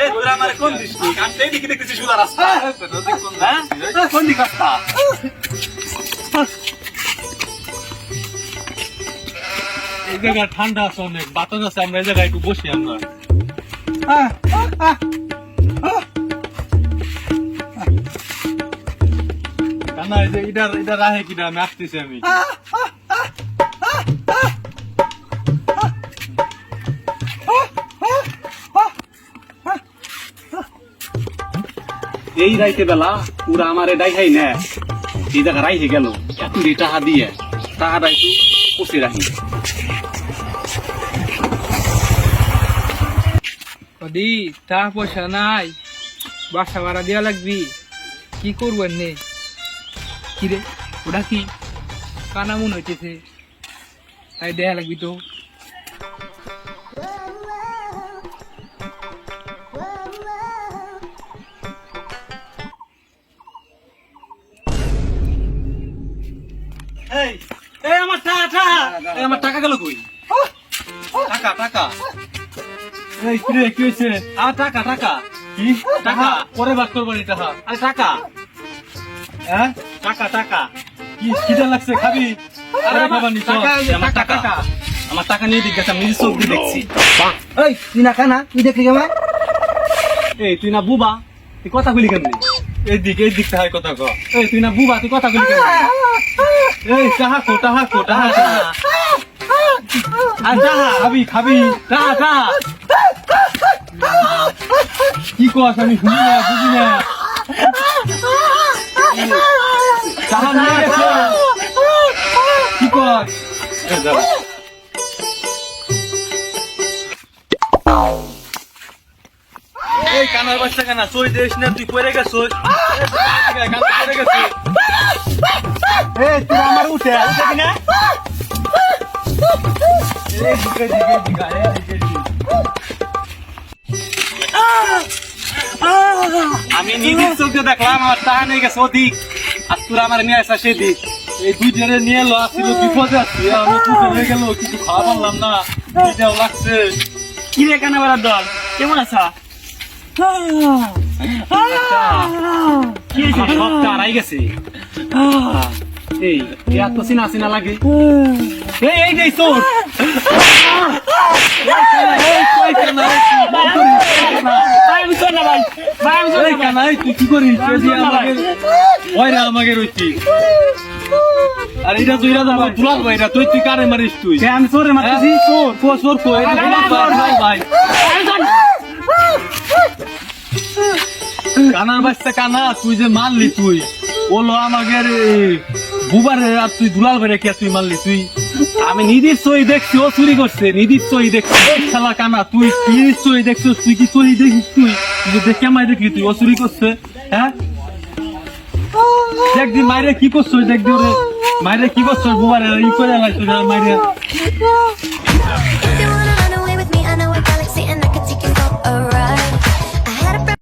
তোরা আমার কোন দিস আমি সেই দিকে দেখতেছি সোজা রাস্তা কোন দিক রাস্তা এই জায়গা ঠান্ডা আছে অনেক বাতাস আছে আমরা এই জায়গায় একটু বসি আমরা কানা এই যে এটা রাহে কিনা আমি আসতেছি আমি এই রাইতে বেলা পুরা আমার ডাইখাই না এই জায়গা রাইতে গেল এত টাকা দিয়ে টাকাটা একটু কষে রাখি দি টাকা পয়সা নাই বাসা ভাড়া দেওয়া লাগবি কি করবেন নে কি রে ওটা কি কানা মন হইতেছে তাই দেয়া লাগবি তো আমার টাকা গেল কই টাকা টাকা এই কিরে কি হয়েছে টাকা টাকা কি টাকা পরে বাদ করবো নি টাকা আরে টাকা হ্যাঁ টাকা টাকা কি খিদা লাগছে খাবি আরে বাবা নি চল আমার টাকা আমার টাকা নিয়ে দিক গেছে আমি নিজে চোখ দিয়ে দেখছি এই তুই না খানা তুই দেখলি কেমন এই তুই না বুবা তুই কথা বলি কেমনি এই দিকটা হয় কথা কো এই তুই না বুবা তুই কথা বলি কেমনি এই টাহা কো আর টাকা খাবি টাকা টাকা কি কস আমি শুনি না বুঝি না টাকা নিয়ে গেছে কি কস এই কানার বাচ্চা কানা চই দেশ না তুই পড়ে গেছিস পড়ে গেছিস এই তুই আমার উঠে কিনা আমি নিজের চোখে দেখলাম আমার টাকা নিয়ে গেছে ওদিক আর তোরা আমার নিয়ে আসা সেদিক এই দুই জনে নিয়ে এলো আসছিল বিপদে আসছি আমি পুজো হয়ে গেল কিছু খাওয়া পারলাম না এটাও লাগছে কি রে কানা বেড়ার দল কেমন আছা কি সবটা হারাই গেছে এই এত চিনা চিনা লাগে এই যে চোর তুই কি করিস আমাকে রয়েছি আর এটা তুই দুলাল ভাই তুই কারে মারিস তুই আমি চোরে মারতেছি চোর ভাই কানার বাচ্চা কানা তুই যে মারলি তুই বলো আমাকে বুবারে আর তুই দুলাল ভাই কে তুই মারলি তুই আমি নিদির সই দেখছি ও চুরি করছে নিদির সই দেখছি শালা কানা তুই কি চই দেখছিস তুই কি চই দেখিস তুই দেখে মাই দেখি তুই ও চুরি করছে হ্যাঁ দেখদি মাইরে কি করছো দেখদি ওরে মাইরে কি করছো বুবারে ই করে লাইছো মাইরে